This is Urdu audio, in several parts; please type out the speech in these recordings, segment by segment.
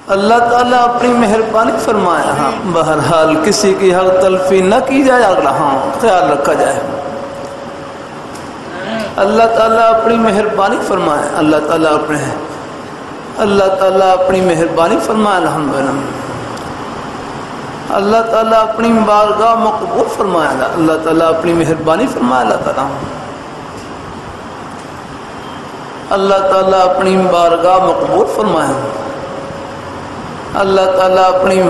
اللہ تعالیٰ اپنی مہربانی فرمائے ہاں بہرحال کسی کی حق تلفی نہ کی جائے ہاں خیال رکھا جائے اللہ تعالیٰ اپنی مہربانی فرمائے اللہ تعالیٰ اپنی مہربانی فرمائے الحمدللہ اللہ تعالیٰ اپنی بارگاہ مقبول فرمائے اللہ تعالیٰ اپنی مہربانی فرمائے اللہ تعالیٰ اپنی بارگاہ مقبول فرمائے اللہ تعالیٰ اپنی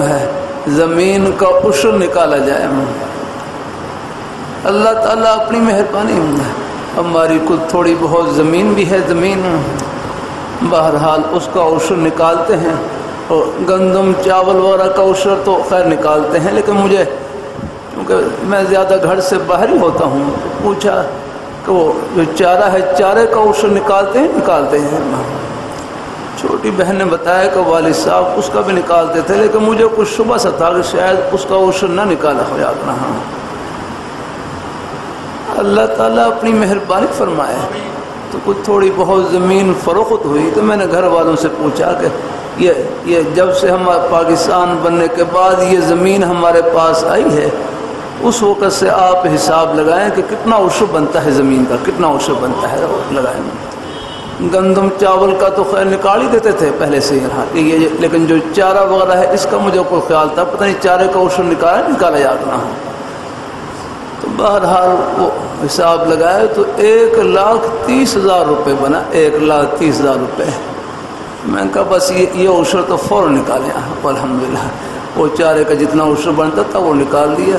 زمین کا عشر نکالا جائے اللہ تعالیٰ اپنی مہربانی ہماری کچھ تھوڑی بہت زمین بھی ہے زمین بہرحال اس کا عشر نکالتے ہیں اور گندم چاول وغیرہ کا عشر تو خیر نکالتے ہیں لیکن مجھے کیونکہ میں زیادہ گھر سے باہر ہی ہوتا ہوں تو پوچھا کہ وہ جو چارہ ہے چارے کا عشر نکالتے ہیں چھوٹی بہن نے بتایا کہ والد صاحب اس کا بھی نکالتے تھے لیکن مجھے کچھ شبہ سا تھا کہ شاید اس کا عشر نہ نکالا ہو یاد رہا اللہ تعالیٰ اپنی مہربانی فرمائے تو کچھ تھوڑی بہت زمین فروخت ہوئی تو میں نے گھر والوں سے پوچھا کہ یہ جب سے ہم پاکستان بننے کے بعد یہ زمین ہمارے پاس آئی ہے اس وقت سے آپ حساب لگائیں کہ کتنا عشر بنتا ہے زمین کا کتنا عشر بنتا ہے لگائیں گندم چاول کا تو خیر نکال ہی دیتے تھے پہلے سے یہ لیکن جو چارہ وغیرہ ہے اس کا مجھے کوئی خیال تھا پتہ نہیں چارے کا عشر نکالا یاد نہ ہو تو بہرحال وہ حساب لگائے تو 1,30,000 روپے بنا 1,30,000 روپے میں نے کہا بس یہ عشر تو فوراً نکالیں الحمدللہ وہ چارے کا جتنا عشر بنتا تھا وہ نکال دیا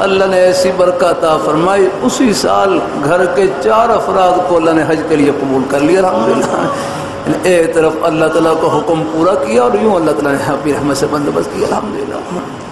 اللہ نے ایسی برکت عطا فرمائی اسی سال گھر کے 4 افراد کو اللہ نے حج کے لیے قبول کر لیا الحمدللہ ایک طرف اللہ تعالیٰ کا حکم پورا کیا اور یوں اللہ تعالیٰ نے اپنی رحمت سے بندوبست کیا الحمدللہ